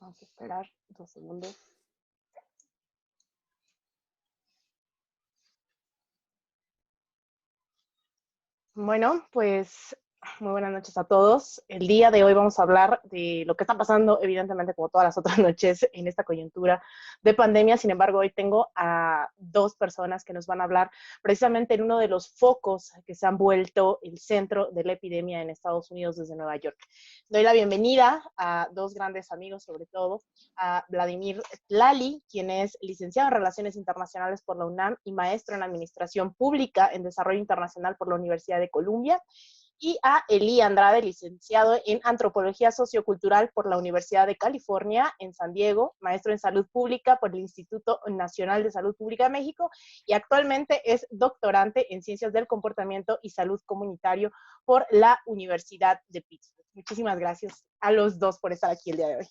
Vamos a esperar 2 segundos. Bueno, pues muy buenas noches a todos. El día de hoy vamos a hablar de lo que está pasando, evidentemente, como todas las otras noches, en esta coyuntura de pandemia. Sin embargo, hoy tengo a dos personas que nos van a hablar precisamente en uno de los focos que se han vuelto el centro de la epidemia en Estados Unidos desde Nueva York. Doy la bienvenida a dos grandes amigos, sobre todo a Vladimir Tlali, quien es licenciado en Relaciones Internacionales por la UNAM y maestro en Administración Pública en Desarrollo Internacional por la Universidad de Columbia, y a Elí Andrade, licenciado en Antropología Sociocultural por la Universidad de California en San Diego, maestro en Salud Pública por el Instituto Nacional de Salud Pública de México y actualmente es doctorante en Ciencias del Comportamiento y Salud Comunitario por la Universidad de Pittsburgh. Muchísimas gracias a los dos por estar aquí el día de hoy.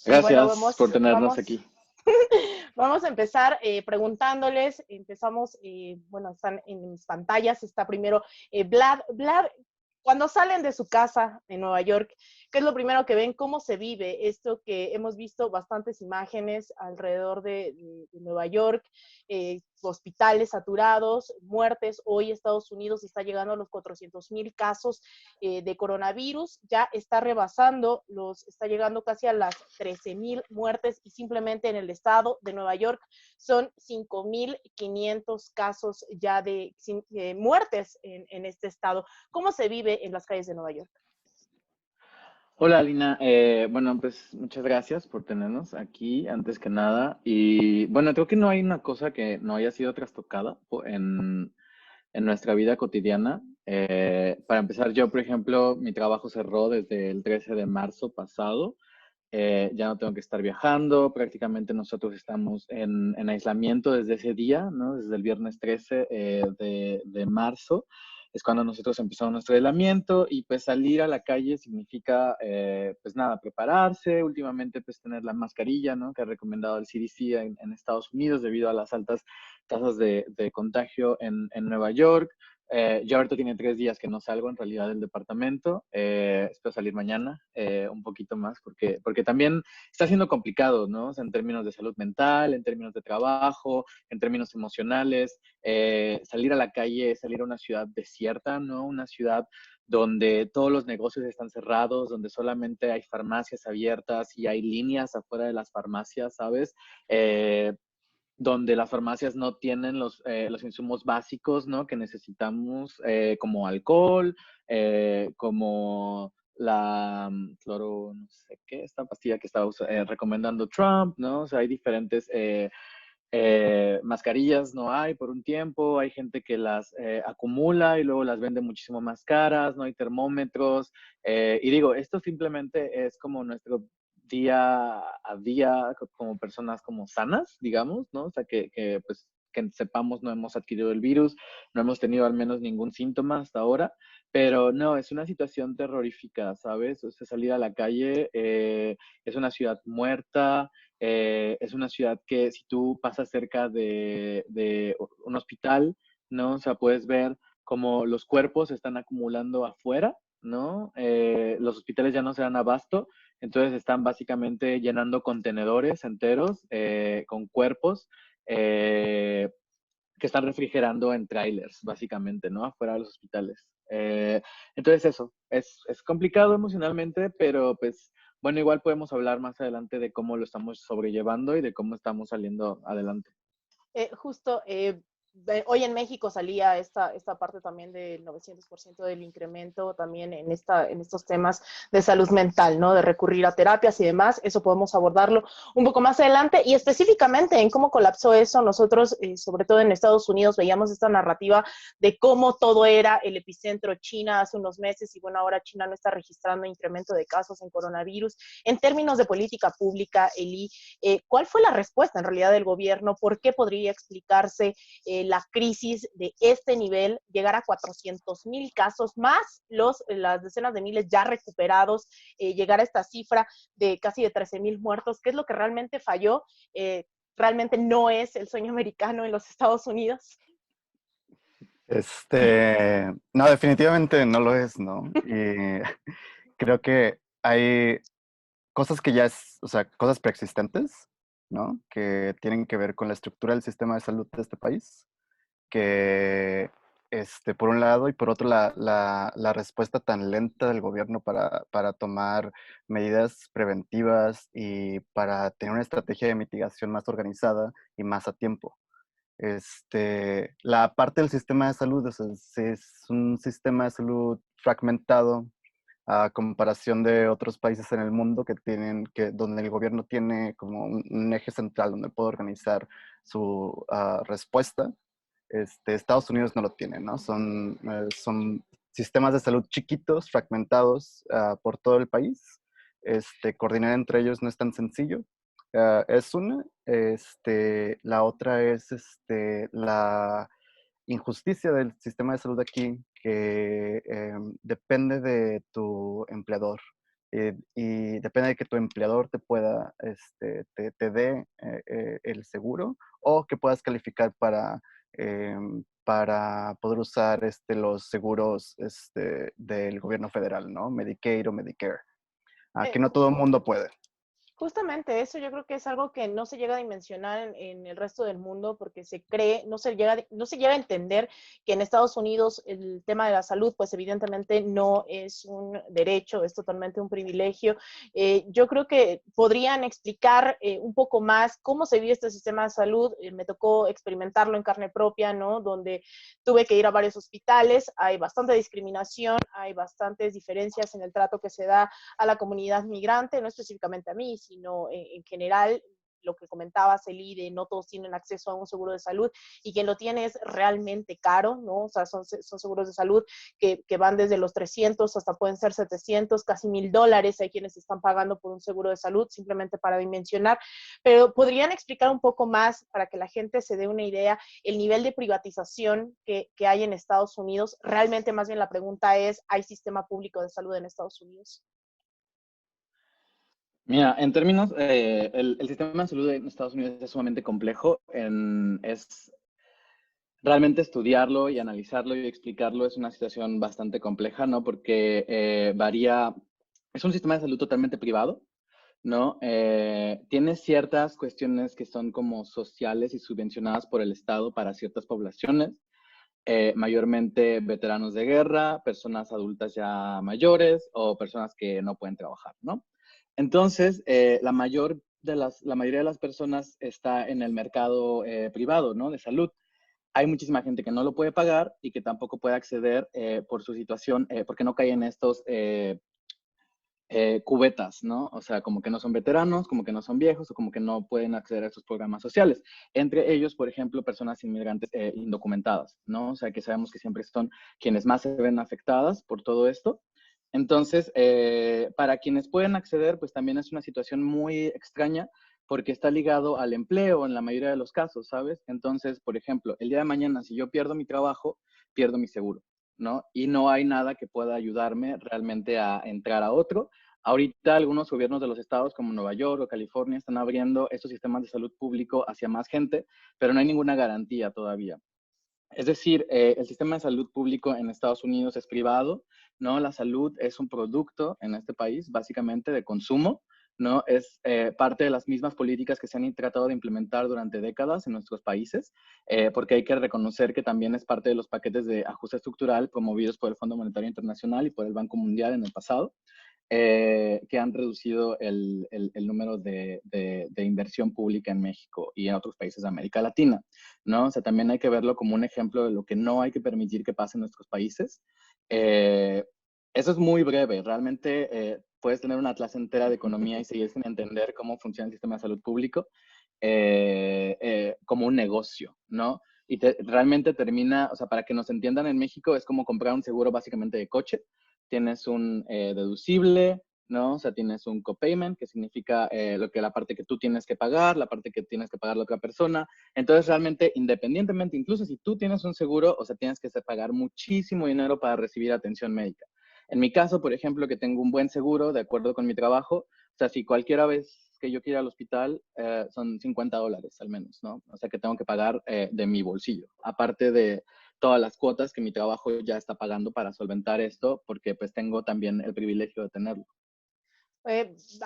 Gracias bueno, por tenernos aquí. Vamos a empezar preguntándoles, empezamos, bueno, están en mis pantallas, está primero Vlad, cuando salen de su casa en Nueva York, ¿qué es lo primero que ven? ¿Cómo se vive esto que hemos visto bastantes imágenes alrededor de Nueva York? Hospitales saturados, muertes. Hoy Estados Unidos está llegando a los 400,000 casos de coronavirus, ya está rebasando, está llegando casi a las 13,000 muertes y simplemente en el estado de Nueva York son 5,500 casos ya de muertes en este estado. ¿Cómo se vive en las calles de Nueva York? Hola, Alina. Bueno, pues muchas gracias por tenernos aquí, antes que nada. Y bueno, creo que no hay una cosa que no haya sido trastocada en nuestra vida cotidiana. Para empezar, yo, por ejemplo, mi trabajo cerró desde el 13 de marzo pasado. Ya no tengo que estar viajando. Prácticamente nosotros estamos en aislamiento desde ese día, ¿no? Desde el viernes 13 de marzo. Es cuando nosotros empezamos nuestro aislamiento y pues salir a la calle significa, pues nada, prepararse, últimamente pues tener la mascarilla, ¿no? Que ha recomendado el CDC en Estados Unidos debido a las altas tasas de contagio en Nueva York. Yo ahorita tiene 3 días que no salgo en realidad del departamento. Espero salir mañana un poquito más porque también está siendo complicado, ¿no? O sea, en términos de salud mental, en términos de trabajo, en términos emocionales. Salir a la calle, salir a una ciudad desierta, ¿no? Una ciudad donde todos los negocios están cerrados, donde solamente hay farmacias abiertas y hay líneas afuera de las farmacias, ¿sabes? Donde las farmacias no tienen los insumos básicos, ¿no? Que necesitamos, como alcohol, como la cloro, no sé qué, esta pastilla que estaba recomendando Trump, ¿no? O sea, hay diferentes mascarillas, no hay por un tiempo, hay gente que las acumula y luego las vende muchísimo más caras, no hay termómetros. Y digo, esto simplemente es como nuestro día a día como personas como sanas, digamos, ¿no? O sea, pues que sepamos no hemos adquirido el virus, no hemos tenido al menos ningún síntoma hasta ahora, pero no, es una situación terrorífica, ¿sabes? O sea, salir a la calle, es una ciudad muerta, es una ciudad que si tú pasas cerca de un hospital, ¿no? O sea, puedes ver cómo los cuerpos se están acumulando afuera, ¿no? Los hospitales ya no se dan abasto, entonces están básicamente llenando contenedores enteros con cuerpos que están refrigerando en trailers, básicamente, ¿no? Afuera de los hospitales. Entonces eso, es complicado emocionalmente, pero pues bueno, igual podemos hablar más adelante de cómo lo estamos sobrellevando y de cómo estamos saliendo adelante. Justo, hoy en México salía esta parte también del 900% del incremento también en estos temas de salud mental, ¿no? De recurrir a terapias y demás. Eso podemos abordarlo un poco más adelante y específicamente en cómo colapsó eso. Nosotros, sobre todo en Estados Unidos, veíamos esta narrativa de cómo todo era el epicentro China hace unos meses y bueno, ahora China no está registrando incremento de casos en coronavirus. En términos de política pública, Eli, ¿cuál fue la respuesta en realidad del gobierno? ¿Por qué podría explicarse la crisis de este nivel, llegar a 400,000 casos, más las decenas de miles ya recuperados, llegar a esta cifra de casi de 13,000 muertos? ¿Qué es lo que realmente falló? ¿Realmente no es el sueño americano en los Estados Unidos? No, definitivamente no lo es, ¿no? Y creo que hay cosas que ya es, o sea, cosas preexistentes, ¿no? Que tienen que ver con la estructura del sistema de salud de este país, que, por un lado, y por otro, la respuesta tan lenta del gobierno para tomar medidas preventivas y para tener una estrategia de mitigación más organizada y más a tiempo. La parte del sistema de salud es un sistema de salud fragmentado a comparación de otros países en el mundo donde el gobierno tiene como un eje central donde puede organizar su respuesta. Estados Unidos no lo tiene, ¿no? Son sistemas de salud chiquitos, fragmentados por todo el país. Coordinar entre ellos no es tan sencillo. Es una. La otra es la injusticia del sistema de salud aquí, que depende de tu empleador. Y depende de que tu empleador te pueda, te dé el seguro o que puedas calificar para poder usar los seguros del gobierno federal, ¿no? Medicaid o Medicare. Que no todo el mundo puede. Justamente eso yo creo que es algo que no se llega a dimensionar en el resto del mundo porque se cree, no se llega a entender que en Estados Unidos el tema de la salud, pues evidentemente no es un derecho, es totalmente un privilegio. Yo creo que podrían explicar un poco más cómo se vive este sistema de salud. Me tocó experimentarlo en carne propia, ¿no? Donde tuve que ir a varios hospitales, hay bastante discriminación, hay bastantes diferencias en el trato que se da a la comunidad migrante, no específicamente a mí, sino en general lo que comentabas, Eli, de no todos tienen acceso a un seguro de salud y quien lo tiene es realmente caro, ¿no? O sea, son seguros de salud que van desde los 300 hasta pueden ser 700, casi $1,000. Hay quienes están pagando por un seguro de salud, simplemente para dimensionar. Pero podrían explicar un poco más para que la gente se dé una idea el nivel de privatización que hay en Estados Unidos. Realmente, más bien la pregunta es, ¿hay sistema público de salud en Estados Unidos? Mira, en términos, el sistema de salud en Estados Unidos es sumamente complejo. Es realmente estudiarlo y analizarlo y explicarlo es una situación bastante compleja, ¿no? Porque varía, es un sistema de salud totalmente privado, ¿no? Tiene ciertas cuestiones que son como sociales y subvencionadas por el Estado para ciertas poblaciones, mayormente veteranos de guerra, personas adultas ya mayores o personas que no pueden trabajar, ¿no? Entonces, la mayoría de las personas está en el mercado privado, ¿no? De salud. Hay muchísima gente que no lo puede pagar y que tampoco puede acceder por su situación, porque no cae en estos cubetas, ¿no? O sea, como que no son veteranos, como que no son viejos o como que no pueden acceder a estos programas sociales. Entre ellos, por ejemplo, personas inmigrantes indocumentadas, ¿no? O sea, que sabemos que siempre son quienes más se ven afectadas por todo esto. Entonces, para quienes pueden acceder, pues también es una situación muy extraña porque está ligado al empleo en la mayoría de los casos, ¿sabes? Entonces, por ejemplo, el día de mañana, si yo pierdo mi trabajo, pierdo mi seguro, ¿no? Y no hay nada que pueda ayudarme realmente a entrar a otro. Ahorita algunos gobiernos de los estados como Nueva York o California están abriendo estos sistemas de salud público hacia más gente, pero no hay ninguna garantía todavía. Es decir, el sistema de salud público en Estados Unidos es privado, ¿no? La salud es un producto en este país, básicamente de consumo, ¿no? Es parte de las mismas políticas que se han tratado de implementar durante décadas en nuestros países, porque hay que reconocer que también es parte de los paquetes de ajuste estructural promovidos por el Fondo Monetario Internacional y por el Banco Mundial en el pasado, que han reducido el número de inversión pública en México y en otros países de América Latina, ¿no? O sea, también hay que verlo como un ejemplo de lo que no hay que permitir que pase en nuestros países. Eh, Eso es muy breve. Realmente puedes tener una clase entera de economía y seguir sin entender cómo funciona el sistema de salud público como un negocio, ¿no? Y realmente termina, o sea, para que nos entiendan en México, es como comprar un seguro básicamente de coche. Tienes un deducible, ¿no? O sea, tienes un copayment, que significa la parte que tú tienes que pagar, la parte que tienes que pagar la otra persona. Entonces, realmente, independientemente, incluso si tú tienes un seguro, o sea, tienes que pagar muchísimo dinero para recibir atención médica. En mi caso, por ejemplo, que tengo un buen seguro, de acuerdo con mi trabajo, o sea, si cualquiera vez que yo quiera al hospital, son $50 al menos, ¿no? O sea, que tengo que pagar de mi bolsillo. Aparte de todas las cuotas que mi trabajo ya está pagando para solventar esto, porque pues tengo también el privilegio de tenerlo.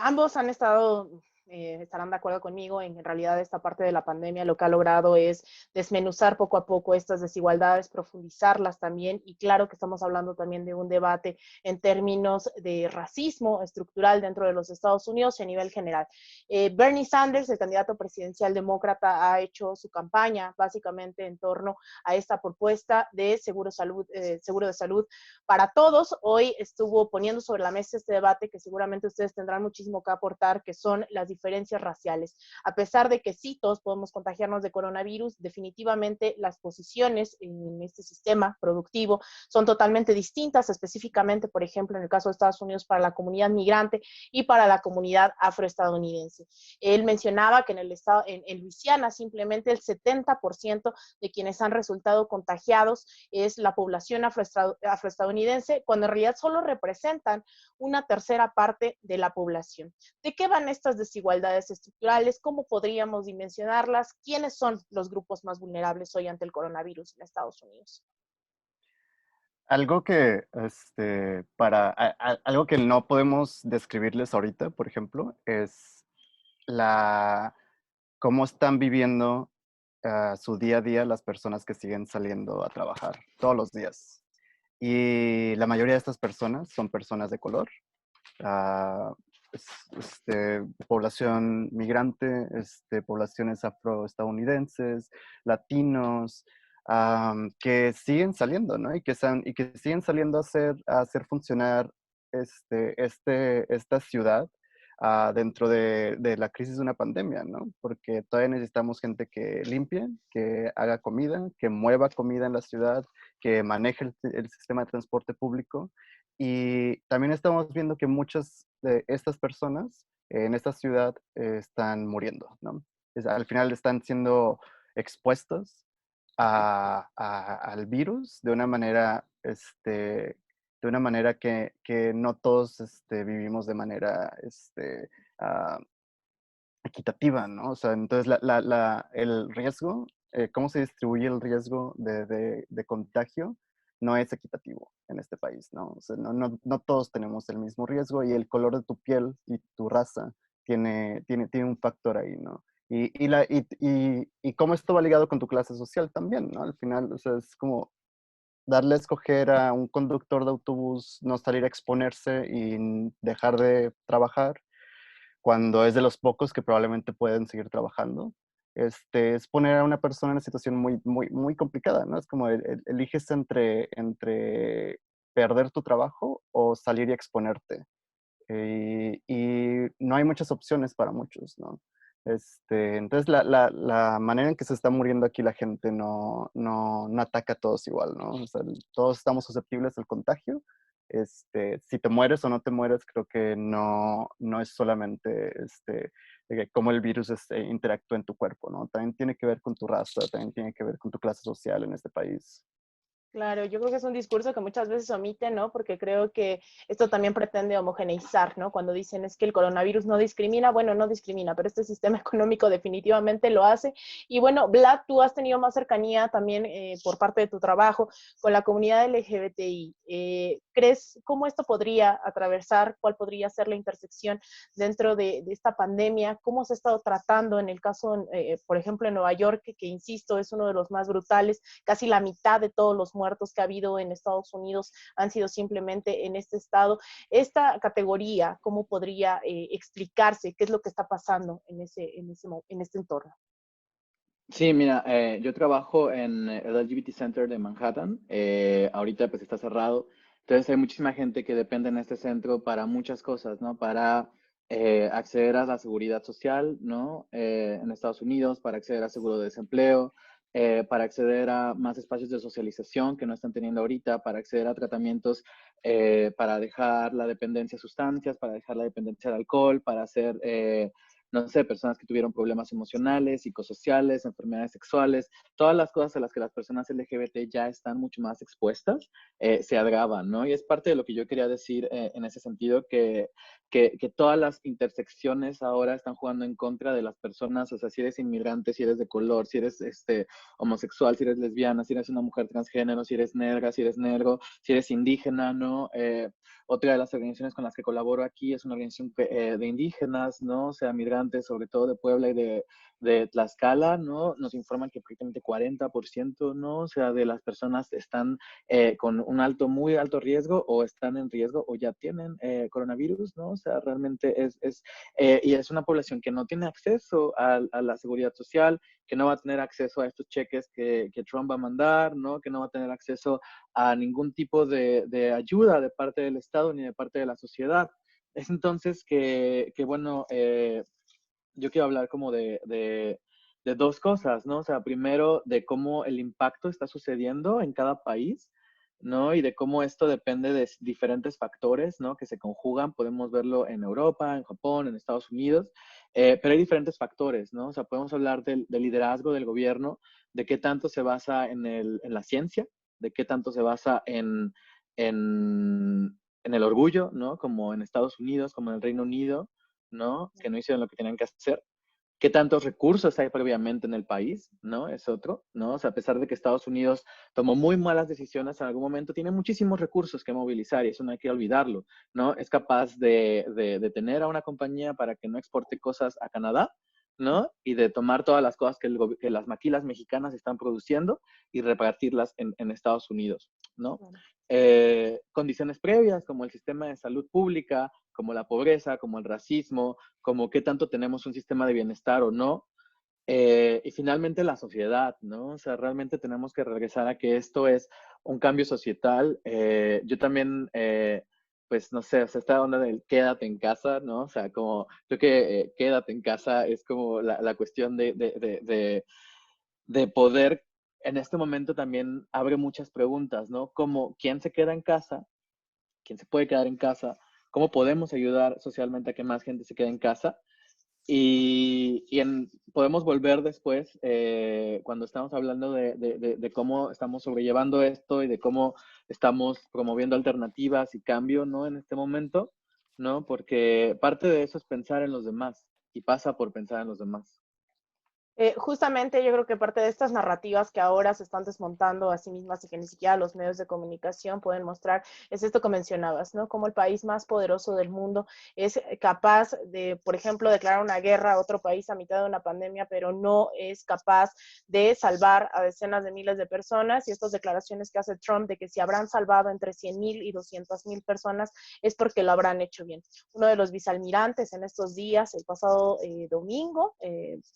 Ambos han estado, estarán de acuerdo conmigo en realidad esta parte de la pandemia lo que ha logrado es desmenuzar poco a poco estas desigualdades, profundizarlas también, y claro que estamos hablando también de un debate en términos de racismo estructural dentro de los Estados Unidos y a nivel general. Bernie Sanders, el candidato presidencial demócrata, ha hecho su campaña básicamente en torno a esta propuesta de seguro de salud para todos. Hoy estuvo poniendo sobre la mesa este debate que seguramente ustedes tendrán muchísimo que aportar, que son las diferencias raciales. A pesar de que sí, todos podemos contagiarnos de coronavirus, definitivamente las posiciones en este sistema productivo son totalmente distintas, específicamente, por ejemplo, en el caso de Estados Unidos, para la comunidad migrante y para la comunidad afroestadounidense. Él mencionaba que en el estado, en Luisiana, simplemente el 70% de quienes han resultado contagiados es la población afroestadounidense, cuando en realidad solo representan una tercera parte de la población. ¿De qué van estas desigualdades estructurales? ¿Cómo podríamos dimensionarlas? ¿Quiénes son los grupos más vulnerables hoy ante el coronavirus en Estados Unidos? Algo que, algo que no podemos describirles ahorita, por ejemplo, es la, cómo están viviendo su día a día las personas que siguen saliendo a trabajar todos los días. Y la mayoría de estas personas son personas de color, ah, población migrante, poblaciones afroestadounidenses, latinos, que siguen saliendo, ¿no? Y que siguen saliendo a hacer funcionar esta ciudad dentro de la crisis de una pandemia, ¿no? Porque todavía necesitamos gente que limpie, que haga comida, que mueva comida en la ciudad, que maneje el sistema de transporte público. Y también estamos viendo que muchas de estas personas en esta ciudad están muriendo, ¿no? Al final están siendo expuestos al virus de una manera que no todos vivimos de manera ah, equitativa, ¿no? O sea, entonces el riesgo, cómo se distribuye el riesgo de contagio no es equitativo en este país, ¿no? O sea, no todos tenemos el mismo riesgo y el color de tu piel y tu raza tiene un factor ahí, ¿no? Y cómo esto va ligado con tu clase social también, ¿no? Al final, o sea, es como darle a escoger a un conductor de autobús no salir a exponerse y dejar de trabajar cuando es de los pocos que probablemente pueden seguir trabajando. Es poner a una persona en una situación muy, muy, muy complicada, ¿no? Es como eliges entre perder tu trabajo o salir y exponerte. Y no hay muchas opciones para muchos, ¿no? Entonces, la manera en que se está muriendo aquí la gente no ataca a todos igual, ¿no? O sea, todos estamos susceptibles al contagio. Si te mueres o no te mueres, creo que no es solamente cómo el virus interactúa en tu cuerpo, ¿no? También tiene que ver con tu raza, también tiene que ver con tu clase social en este país. Claro, yo creo que es un discurso que muchas veces omiten, ¿no? Porque creo que esto también pretende homogeneizar, ¿no? Cuando dicen es que el coronavirus no discrimina, bueno, no discrimina, pero este sistema económico definitivamente lo hace. Y bueno, Vlad, tú has tenido más cercanía también por parte de tu trabajo con la comunidad LGBTI. ¿Crees cómo esto podría atravesar, cuál podría ser la intersección dentro de esta pandemia? ¿Cómo se ha estado tratando en el caso, por ejemplo, en Nueva York, que insisto, es uno de los más brutales? Casi la mitad de todos los muertos que ha habido en Estados Unidos han sido simplemente en este estado. Esta categoría, ¿cómo podría explicarse? ¿Qué es lo que está pasando en este entorno? Sí, mira, yo trabajo en el LGBT Center de Manhattan. Ahorita pues está cerrado. Entonces hay muchísima gente que depende en este centro para muchas cosas, ¿no? Para acceder a la seguridad social, ¿no? En Estados Unidos, para acceder a seguro de desempleo, para acceder a más espacios de socialización que no están teniendo ahorita, para acceder a tratamientos para dejar la dependencia a sustancias, para dejar la dependencia al alcohol, para hacer no sé, personas que tuvieron problemas emocionales, psicosociales, enfermedades sexuales, todas las cosas a las que las personas LGBT ya están mucho más expuestas, se agravan, ¿no? Y es parte de lo que yo quería decir en ese sentido, que todas las intersecciones ahora están jugando en contra de las personas, o sea, si eres inmigrante, si eres de color, si eres homosexual, si eres lesbiana, si eres una mujer transgénero, si eres negra, si eres negro, si eres indígena, ¿no? Otra de las organizaciones con las que colaboro aquí es una organización de indígenas, ¿no? O sea, migrantes, sobre todo de Puebla y de Tlaxcala, ¿no? Nos informan que prácticamente 40%, ¿no? O sea, de las personas están con un muy alto riesgo o están en riesgo o ya tienen coronavirus, ¿no? O sea, realmente y es una población que no tiene acceso a la seguridad social, que no va a tener acceso a estos cheques que Trump va a mandar, ¿no? Que no va a tener acceso a ningún tipo de ayuda de parte del Estado ni de parte de la sociedad. Es entonces bueno, yo quiero hablar como de dos cosas, ¿no? O sea, primero de cómo el impacto está sucediendo en cada país, ¿no? Y de cómo esto depende de diferentes factores, ¿no? Que se conjugan. Podemos verlo en Europa, en Japón, en Estados Unidos, pero hay diferentes factores, ¿no? O sea, podemos hablar del liderazgo del gobierno, de qué tanto se basa en la ciencia, de qué tanto se basa en el orgullo, ¿no? Como en Estados Unidos, como en el Reino Unido, ¿no? Que no hicieron lo que tenían que hacer. ¿Qué tantos recursos hay previamente en el país? ¿No? Es otro, ¿no? O sea, a pesar de que Estados Unidos tomó muy malas decisiones en algún momento, tiene muchísimos recursos que movilizar y eso no hay que olvidarlo, ¿no? Es capaz de detener a una compañía para que no exporte cosas a Canadá, ¿no? Y de tomar todas las cosas que las maquilas mexicanas están produciendo y repartirlas en Estados Unidos, ¿no? Condiciones previas como el sistema de salud pública, como la pobreza, como el racismo, como qué tanto tenemos un sistema de bienestar o no. Y finalmente la sociedad, ¿no? O sea, realmente tenemos que regresar a que esto es un cambio societal. Yo también, pues no sé, o sea, esta onda del quédate en casa, ¿no? O sea, como creo que quédate en casa es como la cuestión de poder, en este momento también abre muchas preguntas, ¿no? Como, ¿quién se queda en casa? ¿Quién se puede quedar en casa? ¿Cómo podemos ayudar socialmente a que más gente se quede en casa? Podemos volver después, cuando estamos hablando de cómo estamos sobrellevando esto y de cómo estamos promoviendo alternativas y cambio, ¿no? En este momento, ¿no? Porque parte de eso es pensar en los demás y pasa por pensar en los demás. Justamente yo creo que parte de estas narrativas que ahora se están desmontando a sí mismas y que ni siquiera los medios de comunicación pueden mostrar, es esto que mencionabas, ¿no? Como el país más poderoso del mundo es capaz de, por ejemplo, declarar una guerra a otro país a mitad de una pandemia, pero no es capaz de salvar a decenas de miles de personas. Y estas declaraciones que hace Trump de que si habrán salvado entre 100,000 y 200,000 personas es porque lo habrán hecho bien. Uno de los vicealmirantes en estos días, el pasado domingo,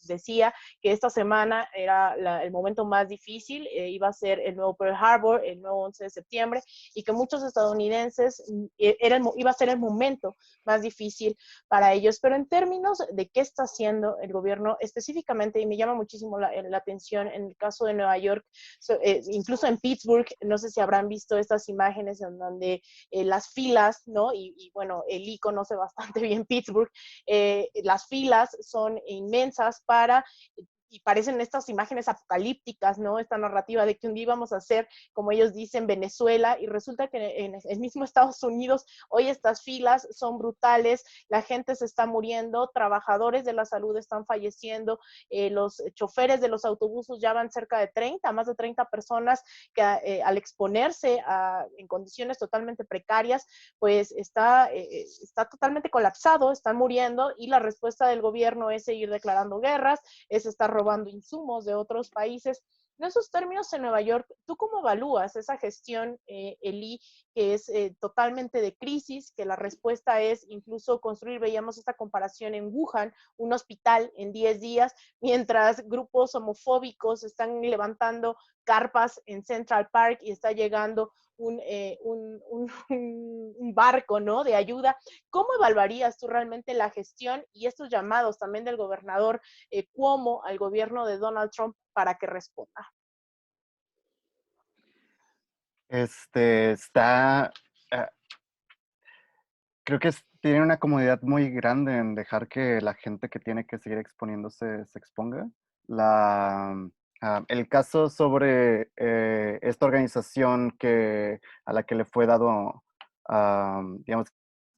decía que esta semana era el momento más difícil, iba a ser el nuevo Pearl Harbor, el nuevo 11 de septiembre, y que muchos estadounidenses iba a ser el momento más difícil para ellos. Pero en términos de qué está haciendo el gobierno específicamente, y me llama muchísimo la atención en el caso de Nueva York, incluso en Pittsburgh, no sé si habrán visto estas imágenes en donde las filas, ¿no? Y bueno, el ICO conoce bastante bien Pittsburgh, las filas son inmensas para y parecen estas imágenes apocalípticas, ¿no? Esta narrativa de que un día íbamos a ser, como ellos dicen, Venezuela, y resulta que en el mismo Estados Unidos hoy estas filas son brutales, la gente se está muriendo, trabajadores de la salud están falleciendo, los choferes de los autobuses ya van cerca de 30, más de 30 personas que al exponerse en condiciones totalmente precarias, pues está totalmente colapsado, están muriendo, y la respuesta del gobierno es seguir declarando guerras, es estar robando insumos de otros países. En esos términos, en Nueva York, ¿tú cómo evalúas esa gestión, Eli, que es totalmente de crisis, que la respuesta es incluso construir, veíamos esta comparación en Wuhan, un hospital en 10 días, mientras grupos homofóbicos están levantando carpas en Central Park y está llegando un barco, ¿no?, de ayuda? ¿Cómo evaluarías tú realmente la gestión y estos llamados también del gobernador Cuomo al gobierno de Donald Trump para que responda? Está, creo que tiene una comodidad muy grande en dejar que la gente que tiene que seguir exponiéndose se exponga. El caso sobre esta organización a la que le fue dado, digamos,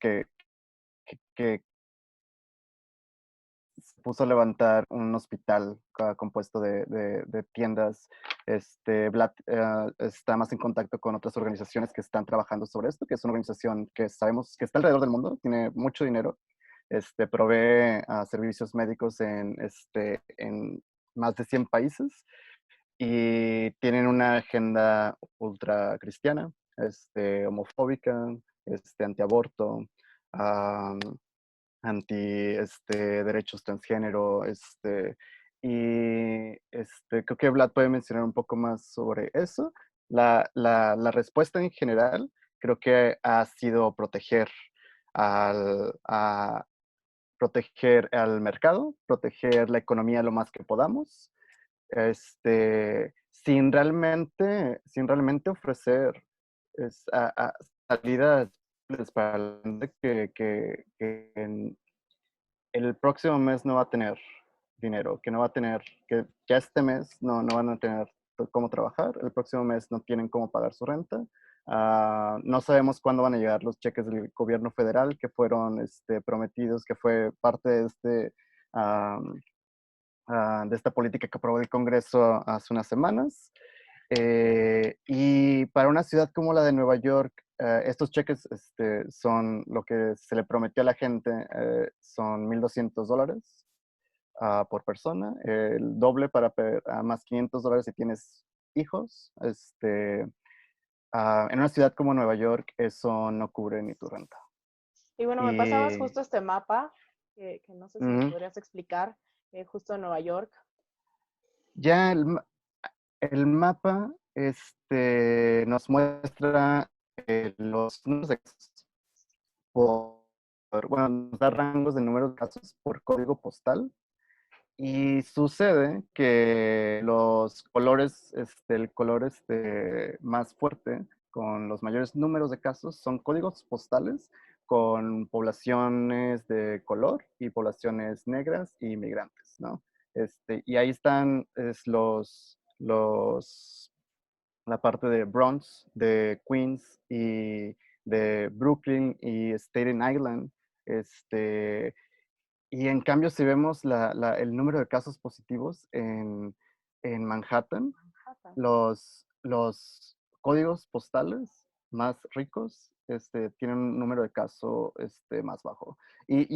que, que se puso a levantar un hospital compuesto de tiendas Vlad está más en contacto con otras organizaciones que están trabajando sobre esto, que es una organización que sabemos que está alrededor del mundo, tiene mucho dinero, provee servicios médicos en más de 100 países y tienen una agenda ultra cristiana, homofóbica, antiaborto, am, anti derechos transgénero, y creo que Vlad puede mencionar un poco más sobre eso. La respuesta en general creo que ha sido a proteger al mercado, proteger la economía lo más que podamos, sin realmente ofrecer salidas para la gente que el próximo mes no va a tener dinero, que no va a tener, que ya este mes no van a tener cómo trabajar, el próximo mes no tienen cómo pagar su renta. No sabemos cuándo van a llegar los cheques del gobierno federal que fueron prometidos, que fue parte ah, de esta política que aprobó el Congreso hace unas semanas. Y para una ciudad como la de Nueva York, estos cheques son lo que se le prometió a la gente, son $1,200 por persona, el doble más $500 si tienes hijos. En una ciudad como Nueva York, eso no cubre ni tu renta. Y bueno, me pasabas Y justo este mapa, que no sé si me podrías explicar, justo en Nueva York. ya el mapa nos muestra los números de casos bueno, nos da rangos de número de casos por código postal. Y sucede que los colores, el color más fuerte, con los mayores números de casos, son códigos postales con poblaciones de color y poblaciones negras y migrantes, ¿no? Y ahí están la parte de Bronx, de Queens y de Brooklyn y Staten Island. Y en cambio, si vemos el número de casos positivos en Manhattan, Manhattan. los códigos postales más ricos tienen un número de casos más bajo. Y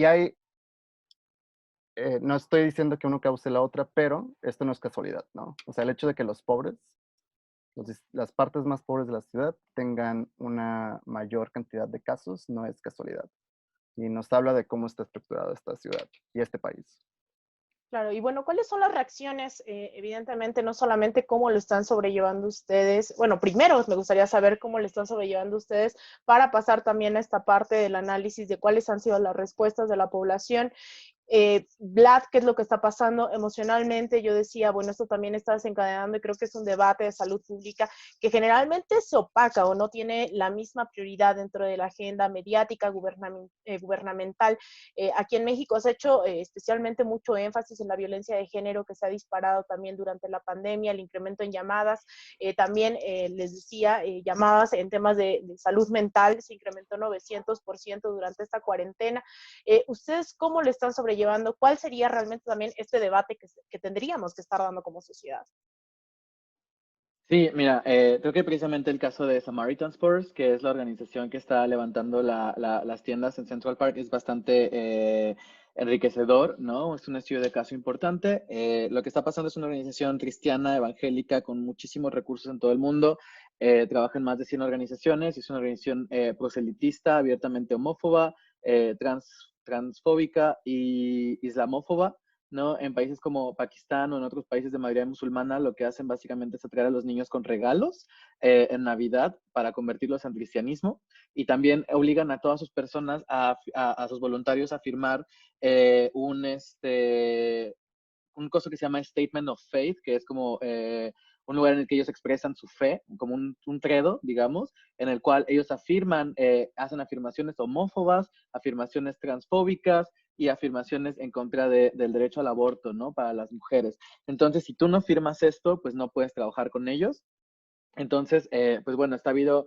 no estoy diciendo que uno cause la otra, pero esto no es casualidad, ¿no? O sea, el hecho de que los pobres, las partes más pobres de la ciudad tengan una mayor cantidad de casos no es casualidad. Y nos habla de cómo está estructurada esta ciudad y este país. Claro, y bueno, ¿cuáles son las reacciones? Evidentemente, no solamente cómo lo están sobrellevando ustedes. Bueno, primero me gustaría saber cómo lo están sobrellevando ustedes para pasar también a esta parte del análisis de cuáles han sido las respuestas de la población. Vlad, ¿qué es lo que está pasando emocionalmente? Yo decía, bueno, esto también está desencadenando y creo que es un debate de salud pública que generalmente se opaca o no tiene la misma prioridad dentro de la agenda mediática gubernamental. Aquí en México se ha hecho especialmente mucho énfasis en la violencia de género que se ha disparado también durante la pandemia, el incremento en llamadas, también les decía, llamadas en temas de salud mental se incrementó 900% durante esta cuarentena. ¿Ustedes cómo le están sobrellevando? ¿Cuál sería realmente también este debate que tendríamos que estar dando como sociedad? Sí, mira, creo que precisamente el caso de Samaritan's Purse, que es la organización que está levantando las tiendas en Central Park, es bastante enriquecedor, ¿no? Es un estudio de caso importante. Lo que está pasando es una organización cristiana, evangélica, con muchísimos recursos en todo el mundo. Trabaja en más de 100 organizaciones. Es una organización proselitista, abiertamente homófoba, transfóbica y islamófoba, ¿no? En países como Pakistán o en otros países de mayoría musulmana, lo que hacen básicamente es atraer a los niños con regalos en Navidad para convertirlos en cristianismo, y también obligan a todas sus personas, a sus voluntarios, a firmar un coso que se llama Statement of Faith, que es como un lugar en el que ellos expresan su fe, como un credo, digamos, en el cual ellos afirman, hacen afirmaciones homófobas, afirmaciones transfóbicas y afirmaciones en contra del derecho al aborto, ¿no? Para las mujeres. Entonces, si tú no firmas esto, pues no puedes trabajar con ellos. Entonces, pues bueno, está habiendo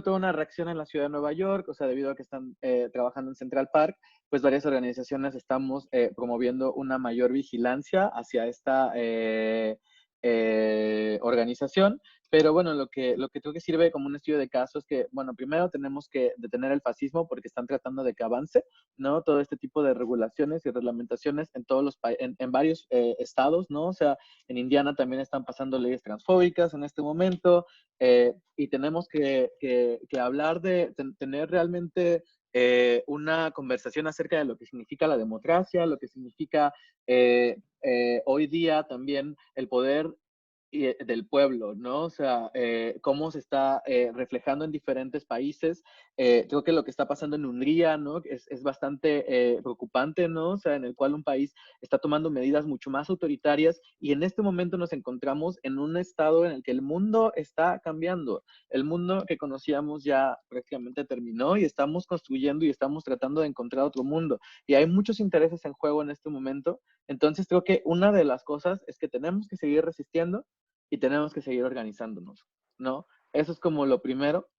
toda una reacción en la ciudad de Nueva York, o sea, debido a que están trabajando en Central Park, pues varias organizaciones estamos promoviendo una mayor vigilancia hacia organización. Pero bueno, lo que creo que sirve como un estudio de caso es que, bueno, primero tenemos que detener el fascismo porque están tratando de que avance, ¿no? Todo este tipo de regulaciones y reglamentaciones en todos los en varios estados, ¿no? O sea, en Indiana también están pasando leyes transfóbicas en este momento, y tenemos que hablar de tener realmente una conversación acerca de lo que significa la democracia, lo que significa hoy día también el poder del pueblo, ¿no? O sea, cómo se está reflejando en diferentes países. Creo que lo que está pasando en Hungría, ¿no? Es bastante preocupante, ¿no? O sea, en el cual un país está tomando medidas mucho más autoritarias y en este momento nos encontramos en un estado en el que el mundo está cambiando. El mundo que conocíamos ya prácticamente terminó y estamos construyendo y estamos tratando de encontrar otro mundo. Y hay muchos intereses en juego en este momento. Entonces creo que una de las cosas es que tenemos que seguir resistiendo y tenemos que seguir organizándonos, ¿no? Eso es como lo primero.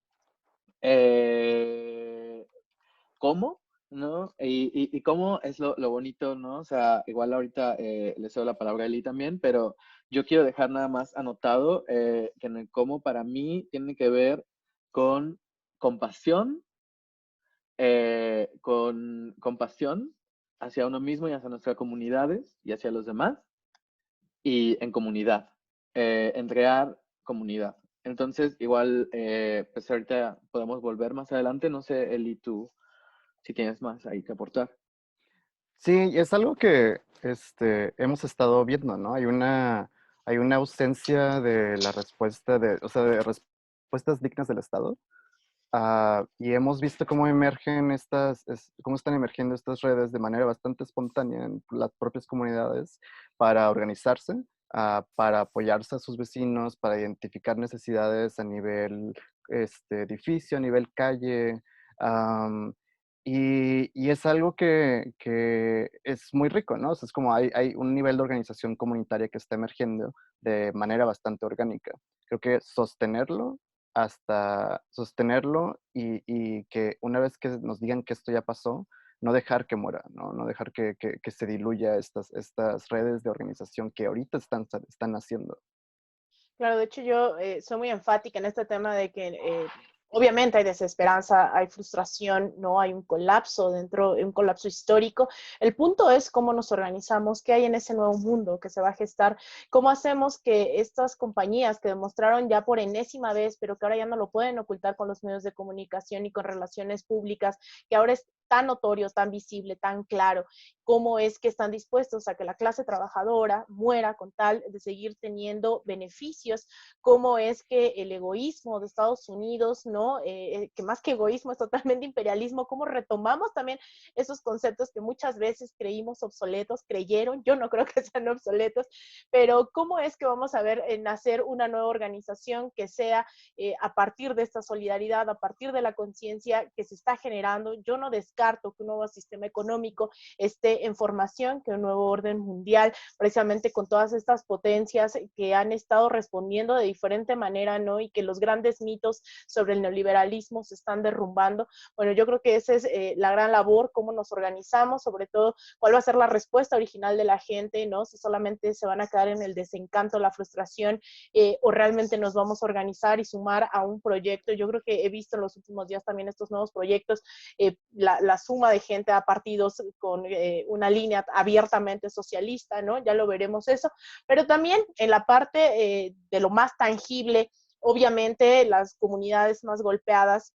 ¿Cómo? ¿No? Y cómo es lo bonito, ¿no? O sea, igual ahorita le cedo la palabra a Eli también, pero yo quiero dejar nada más anotado que en el cómo para mí tiene que ver con compasión, con compasión hacia uno mismo y hacia nuestras comunidades y hacia los demás, y en comunidad, en crear comunidad. Entonces, igual, pues ahorita podemos volver más adelante. No sé, Eli, tú, si tienes más ahí que aportar. Sí, es algo que hemos estado viendo, ¿no? Hay una ausencia de la respuesta o sea, de respuestas dignas del Estado. Y hemos visto cómo cómo están emergiendo estas redes de manera bastante espontánea en las propias comunidades para organizarse, para apoyarse a sus vecinos, para identificar necesidades a nivel edificio, a nivel calle. Y es algo que es muy rico, ¿no? O sea, es como hay un nivel de organización comunitaria que está emergiendo de manera bastante orgánica. Creo que sostenerlo y que una vez que nos digan que esto ya pasó, no dejar que muera, ¿no? No dejar que se diluya estas redes de organización que ahorita están haciendo. Claro, de hecho yo soy muy enfática en este tema de que obviamente hay desesperanza, hay frustración, no hay un colapso dentro, un colapso histórico. El punto es cómo nos organizamos, qué hay en ese nuevo mundo que se va a gestar, cómo hacemos que estas compañías que demostraron ya por enésima vez, pero que ahora ya no lo pueden ocultar con los medios de comunicación y con relaciones públicas, que ahora es tan notorio, tan visible, tan claro, cómo es que están dispuestos a que la clase trabajadora muera con tal de seguir teniendo beneficios, cómo es que el egoísmo de Estados Unidos, ¿no? Que más que egoísmo es totalmente imperialismo, cómo retomamos también esos conceptos que muchas veces creímos obsoletos, creyeron, yo no creo que sean obsoletos, pero cómo es que vamos a ver nacer una nueva organización que sea a partir de esta solidaridad, a partir de la conciencia que se está generando. Yo no descarto que un nuevo sistema económico esté en formación, que un nuevo orden mundial, precisamente con todas estas potencias que han estado respondiendo de diferente manera, ¿no? Y que los grandes mitos sobre el neoliberalismo se están derrumbando. Bueno, yo creo que esa es la gran labor, cómo nos organizamos, sobre todo cuál va a ser la respuesta original de la gente, ¿no? Si solamente se van a quedar en el desencanto, la frustración, o realmente nos vamos a organizar y sumar a un proyecto. Yo creo que he visto en los últimos días también estos nuevos proyectos, la suma de gente a partidos con una línea abiertamente socialista, ¿no? Ya lo veremos eso, pero también en la parte de lo más tangible, obviamente las comunidades más golpeadas,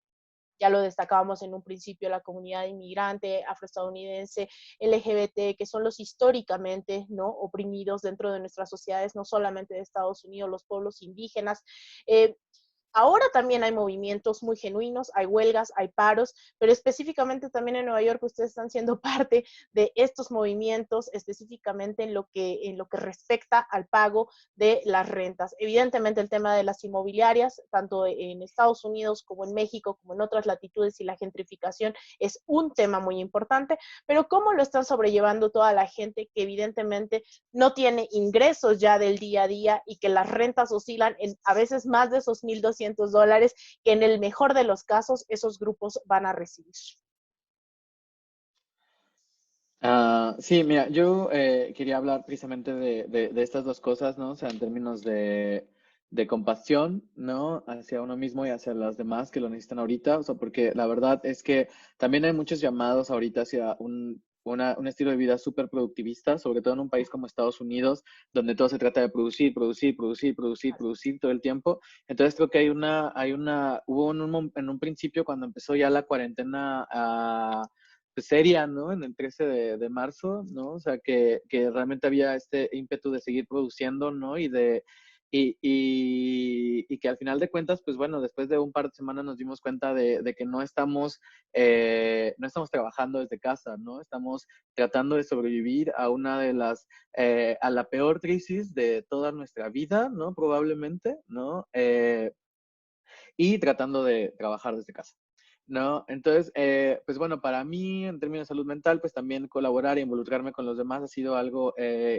ya lo destacábamos en un principio, la comunidad inmigrante, afroestadounidense, LGBT, que son los históricamente, ¿no?, oprimidos dentro de nuestras sociedades, no solamente de Estados Unidos, los pueblos indígenas. Ahora también hay movimientos muy genuinos, hay huelgas, hay paros, pero específicamente también en Nueva York ustedes están siendo parte de estos movimientos, específicamente en lo que respecta al pago de las rentas. Evidentemente el tema de las inmobiliarias, tanto en Estados Unidos como en México, como en otras latitudes, y la gentrificación es un tema muy importante, pero ¿cómo lo están sobrellevando toda la gente que evidentemente no tiene ingresos ya del día a día y que las rentas oscilan en a veces más de esos $1,200 que en el mejor de los casos esos grupos van a recibir? Sí, mira, yo quería hablar precisamente de estas dos cosas, ¿no? O sea, en términos de compasión, ¿no? Hacia uno mismo y hacia los demás que lo necesitan ahorita, o sea, porque la verdad es que también hay muchos llamados ahorita hacia un estilo de vida súper productivista, sobre todo en un país como Estados Unidos, donde todo se trata de producir, producir, producir, producir, producir todo el tiempo. Entonces creo que hubo en un principio cuando empezó ya la cuarentena pues, seria, ¿no? En el 13 de marzo, ¿no? O sea, que realmente había este ímpetu de seguir produciendo, ¿no? Y que al final de cuentas, pues bueno, después de un par de semanas nos dimos cuenta de que no estamos trabajando desde casa, ¿no? Estamos tratando de sobrevivir a a la peor crisis de toda nuestra vida, ¿no? Probablemente, ¿no? Y tratando de trabajar desde casa. ¿No? Entonces, pues bueno, para mí, en términos de salud mental, pues también colaborar e involucrarme con los demás ha sido algo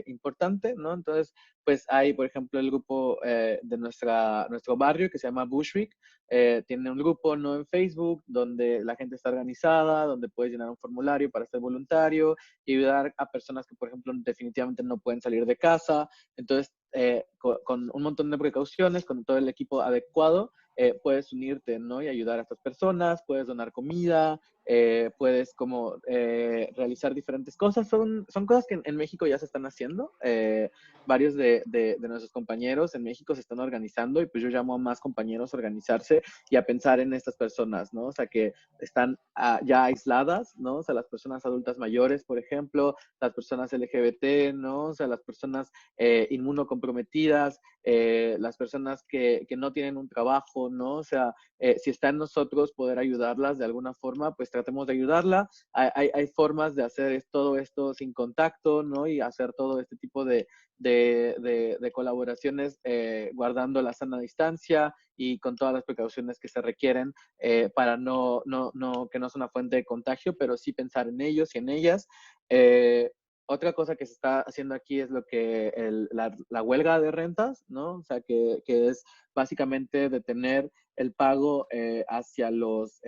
importante, ¿no? Entonces, pues hay, por ejemplo, el grupo de nuestro barrio que se llama Bushwick, tiene un grupo, ¿no? En Facebook, donde la gente está organizada, donde puedes llenar un formulario para ser voluntario y ayudar a personas que, por ejemplo, definitivamente no pueden salir de casa. Entonces, con un montón de precauciones, con todo el equipo adecuado, puedes unirte, ¿no? Y ayudar a estas personas, puedes donar comida, puedes como realizar diferentes cosas. Son cosas que en México ya se están haciendo. Varios de nuestros compañeros en México se están organizando y pues yo llamo a más compañeros a organizarse y a pensar en estas personas, ¿no? O sea, que están ya aisladas, ¿no? O sea, las personas adultas mayores, por ejemplo, las personas LGBT, ¿no? O sea, las personas inmunocomprometidas, las personas que no tienen un trabajo, ¿no? O sea, si está en nosotros poder ayudarlas de alguna forma, pues tratemos de ayudarla. Hay formas de hacer todo esto sin contacto, ¿no? Y hacer todo este tipo de colaboraciones guardando la sana distancia y con todas las precauciones que se requieren para que no sea una fuente de contagio, pero sí pensar en ellos y en ellas. Otra cosa que se está haciendo aquí es la huelga de rentas, ¿no? O sea, que es básicamente detener el pago hacia los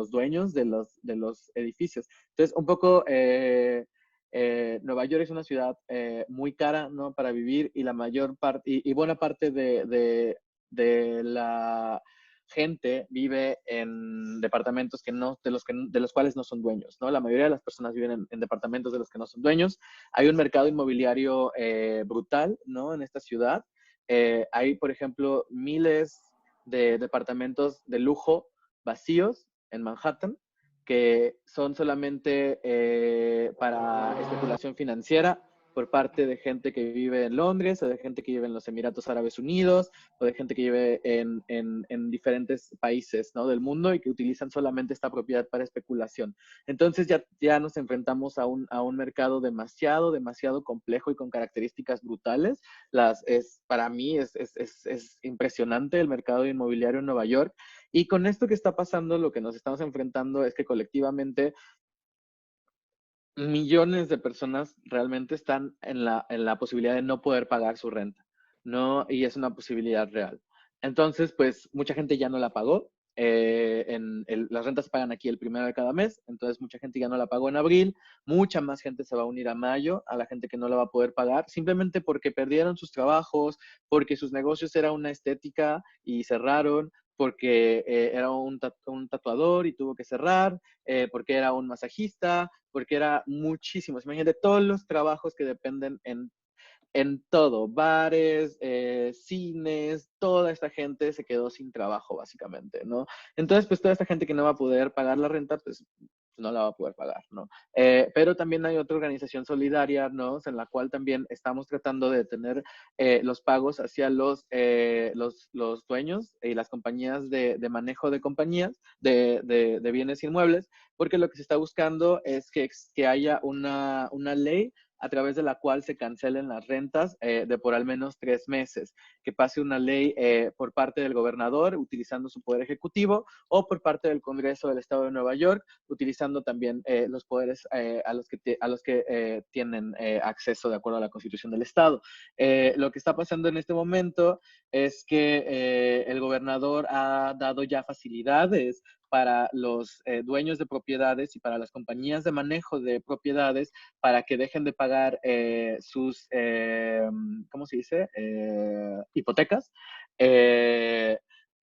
dueños de los edificios. Entonces, un poco, Nueva York es una ciudad muy cara, ¿no? Para vivir y la mayor parte, y buena parte de la gente vive en departamentos de los cuales no son dueños, ¿no? La mayoría de las personas viven en departamentos de los que no son dueños. Hay un mercado inmobiliario brutal, ¿no? En esta ciudad. Hay, por ejemplo, miles de departamentos de lujo vacíos en Manhattan que son solamente para especulación financiera por parte de gente que vive en Londres o de gente que vive en los Emiratos Árabes Unidos o de gente que vive en diferentes países, ¿no? Del mundo y que utilizan solamente esta propiedad para especulación. Entonces ya nos enfrentamos a un mercado demasiado complejo y con características brutales. Para mí es impresionante el mercado inmobiliario en Nueva York. Y con esto que está pasando, lo que nos estamos enfrentando es que colectivamente millones de personas realmente están en la posibilidad de no poder pagar su renta, ¿no? Y es una posibilidad real. Entonces, pues mucha gente ya no la pagó. Las rentas se pagan aquí el primero de cada mes, entonces mucha gente ya no la pagó en abril, mucha más gente se va a unir a mayo, a la gente que no la va a poder pagar, simplemente porque perdieron sus trabajos, porque sus negocios era una estética y cerraron, porque era un tatuador y tuvo que cerrar, porque era un masajista, porque era muchísimos. Imagínate todos los trabajos que dependen en todo, bares, cines, toda esta gente se quedó sin trabajo, básicamente, ¿no? Entonces, pues toda esta gente que no va a poder pagar la renta, pues no la va a poder pagar, ¿no? Pero también hay otra organización solidaria, ¿no? En la cual también estamos tratando de tener los pagos hacia los dueños y las compañías de manejo de compañías de bienes inmuebles, porque lo que se está buscando es que haya una ley a través de la cual se cancelen las rentas de por al menos 3 meses, que pase una ley por parte del gobernador utilizando su poder ejecutivo o por parte del Congreso del Estado de Nueva York utilizando también los poderes a los que tienen acceso de acuerdo a la Constitución del Estado. Lo que está pasando en este momento es que el gobernador ha dado ya facilidades para los dueños de propiedades y para las compañías de manejo de propiedades para que dejen de pagar sus, ¿cómo se dice? Hipotecas.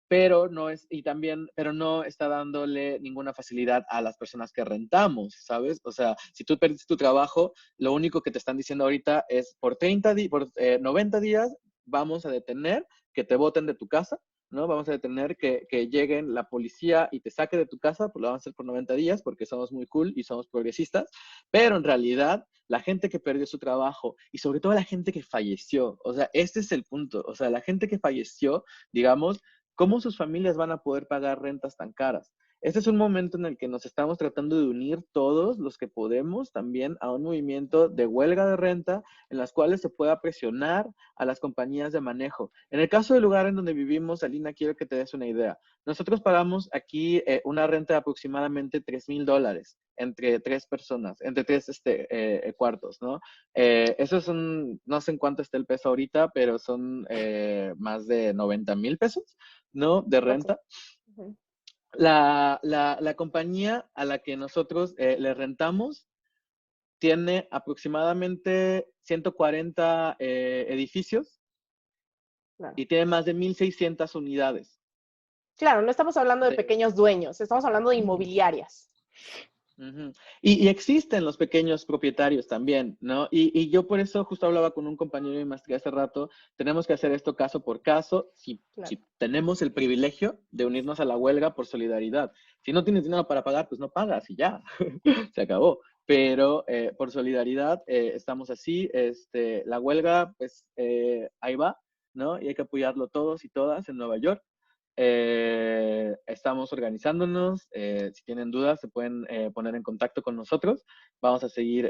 Pero no es, y también, pero no está dándole ninguna facilidad a las personas que rentamos, ¿sabes? O sea, si tú perdiste tu trabajo, lo único que te están diciendo ahorita es por 90 días vamos a detener que te boten de tu casa, ¿no? Vamos a detener que lleguen la policía y te saque de tu casa, pues lo vamos a hacer por 90 días porque somos muy cool y somos progresistas, pero en realidad la gente que perdió su trabajo y sobre todo la gente que falleció, o sea, este es el punto, o sea, la gente que falleció, digamos, ¿cómo sus familias van a poder pagar rentas tan caras? Este es un momento en el que nos estamos tratando de unir todos los que podemos también a un movimiento de huelga de renta en las cuales se pueda presionar a las compañías de manejo. En el caso del lugar en donde vivimos, Alina, quiero que te des una idea. Nosotros pagamos aquí una renta de aproximadamente $3,000 entre tres personas, entre tres cuartos, ¿no? Eso es no sé en cuánto está el peso ahorita, pero son más de 90,000 pesos. ¿No? De renta. Uh-huh. La compañía a la que nosotros le rentamos tiene aproximadamente 140 edificios Claro. y tiene más de 1,600 unidades. Claro, no estamos hablando de pequeños dueños, estamos hablando de inmobiliarias. Uh-huh. Y existen los pequeños propietarios también, ¿no? Y yo por eso justo hablaba con un compañero de maestría hace rato, tenemos que hacer esto caso por caso, si tenemos el privilegio de unirnos a la huelga por solidaridad. Si no tienes dinero para pagar, pues no pagas y ya, se acabó. Pero por solidaridad estamos así, la huelga, pues ahí va, ¿no? Y hay que apoyarlo todos y todas en Nueva York. Estamos organizándonos. Si tienen dudas, se pueden poner en contacto con nosotros. Vamos a seguir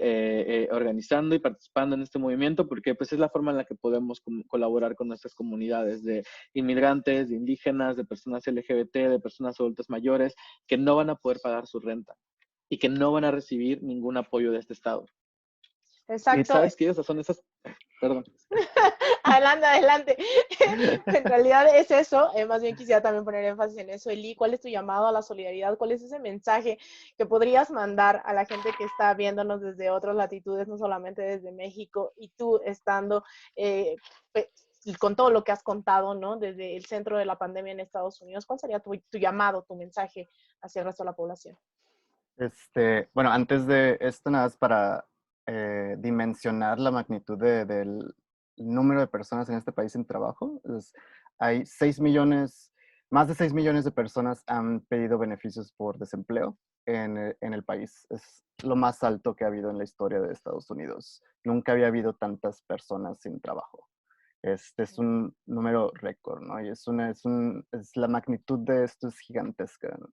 organizando y participando en este movimiento porque pues, es la forma en la que podemos colaborar con nuestras comunidades de inmigrantes, de indígenas, de personas LGBT, de personas adultas mayores que no van a poder pagar su renta y que no van a recibir ningún apoyo de este Estado. Exacto. Y sabes que esas son esas... Perdón. Adelante, adelante. En realidad es eso. Más bien quisiera también poner énfasis en eso. Eli, ¿cuál es tu llamado a la solidaridad? ¿Cuál es ese mensaje que podrías mandar a la gente que está viéndonos desde otras latitudes, no solamente desde México, y tú estando con todo lo que has contado, ¿no? Desde el centro de la pandemia en Estados Unidos? ¿Cuál sería tu llamado, tu mensaje hacia el resto de la población? Bueno, antes de esto, nada más para dimensionar la magnitud del número de personas en este país sin trabajo. Hay 6 millones, más de 6 millones de personas han pedido beneficios por desempleo en el país. Es lo más alto que ha habido en la historia de Estados Unidos. Nunca había habido tantas personas sin trabajo. Este es un número récord, ¿no? Y la magnitud de esto es gigantesca, ¿no?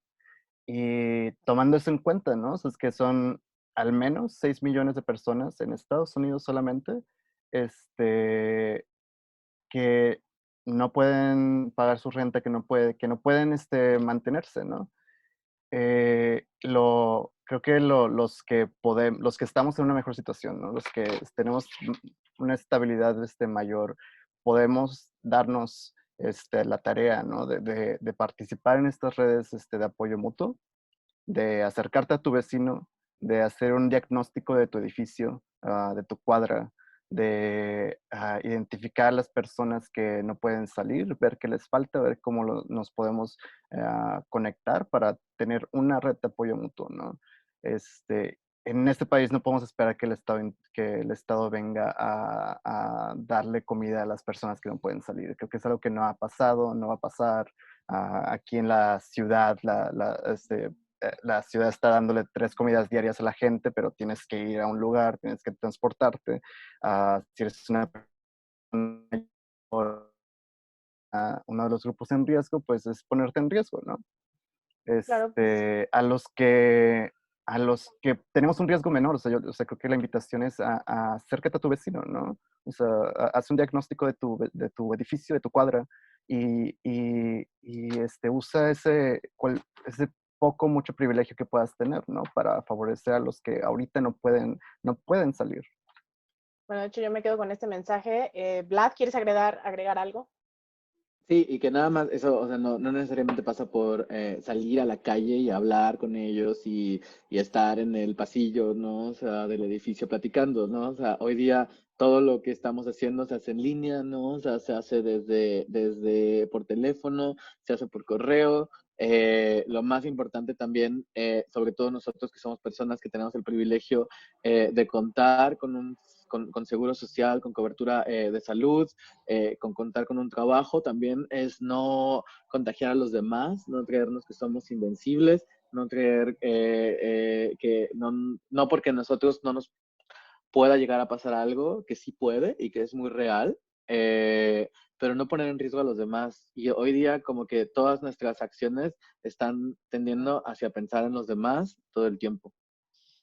Y tomando eso en cuenta, ¿no? O sea, es que son al menos 6 millones de personas en Estados Unidos solamente, que no pueden pagar su renta, que no pueden mantenerse, ¿no? Creo que los que estamos en una mejor situación, ¿no? Los que tenemos una estabilidad mayor, podemos darnos la tarea, ¿no? De participar en estas redes de apoyo mutuo, de acercarte a tu vecino, de hacer un diagnóstico de tu edificio, de tu cuadra, de identificar a las personas que no pueden salir, ver qué les falta, ver cómo nos podemos conectar para tener una red de apoyo mutuo, ¿no? En este país no podemos esperar que el Estado venga a darle comida a las personas que no pueden salir. Creo que es algo que no ha pasado, no va a pasar. Aquí en la ciudad, la ciudad está dándole 3 comidas diarias a la gente, pero tienes que ir a un lugar, tienes que transportarte. Si eres uno de los grupos en riesgo, pues es ponerte en riesgo, ¿no? Claro. A los que tenemos un riesgo menor, o sea, creo que la invitación es acércate a tu vecino, ¿no? O sea, haz un diagnóstico de tu edificio, de tu cuadra, y usa ese mucho privilegio que puedas tener, ¿no? Para favorecer a los que ahorita no pueden salir. Bueno, de hecho yo me quedo con este mensaje. Vlad, ¿quieres agregar algo? Sí, y que nada más eso, o sea, no necesariamente pasa por salir a la calle y hablar con ellos y estar en el pasillo, ¿no? O sea, del edificio platicando, ¿no? O sea, hoy día todo lo que estamos haciendo se hace en línea, ¿no? O sea, se hace desde por teléfono, se hace por correo. Lo más importante también, sobre todo nosotros que somos personas que tenemos el privilegio de contar con seguro social, con cobertura de salud, con contar con un trabajo, también es no contagiar a los demás, no creernos que somos invencibles, no creer que no porque nosotros no nos pueda llegar a pasar algo, que sí puede y que es muy real, pero no poner en riesgo a los demás. Y hoy día como que todas nuestras acciones están tendiendo hacia pensar en los demás todo el tiempo.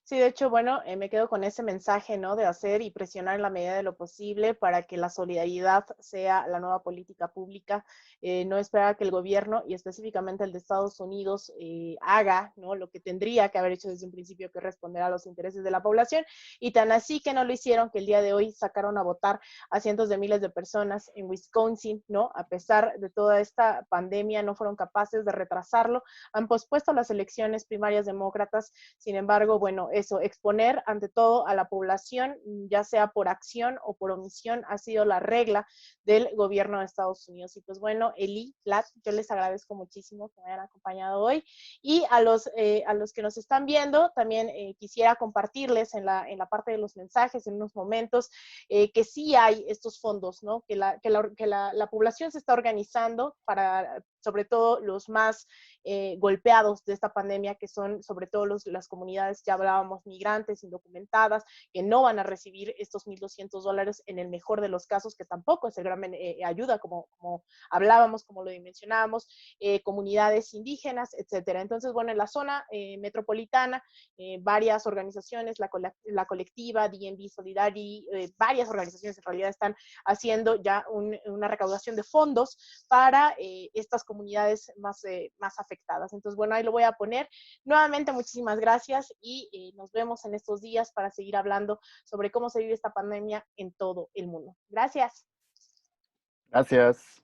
Sí, de hecho, bueno, me quedo con ese mensaje, ¿no? De hacer y presionar en la medida de lo posible para que la solidaridad sea la nueva política pública, no esperar a que el gobierno y específicamente el de Estados Unidos haga, ¿no? Lo que tendría que haber hecho desde un principio, que responder a los intereses de la población, y tan así que no lo hicieron, que el día de hoy sacaron a votar a cientos de miles de personas en Wisconsin, ¿no? A pesar de toda esta pandemia, no fueron capaces de retrasarlo, han pospuesto las elecciones primarias demócratas. Sin embargo, bueno, eso, exponer ante todo a la población, ya sea por acción o por omisión, ha sido la regla del gobierno de Estados Unidos. Y pues bueno, Eli, Plat, yo les agradezco muchísimo que me hayan acompañado hoy. Y a los que nos están viendo, también quisiera compartirles en la parte de los mensajes, en unos momentos, que sí hay estos fondos, ¿no? Que la población se está organizando para, sobre todo, los más golpeados de esta pandemia, que son sobre todo las comunidades, ya hablábamos, migrantes, indocumentadas, que no van a recibir estos $1,200 en el mejor de los casos, que tampoco es el gran ayuda, como hablábamos, como lo dimensionábamos, comunidades indígenas, etcétera. Entonces, bueno, en la zona metropolitana, varias organizaciones, la colectiva, DNB Solidarity, varias organizaciones en realidad están haciendo ya una recaudación de fondos para estas comunidades más afectadas. Entonces, bueno, ahí lo voy a poner. Nuevamente, muchísimas gracias y nos vemos en estos días para seguir hablando sobre cómo se vive esta pandemia en todo el mundo. Gracias. Gracias.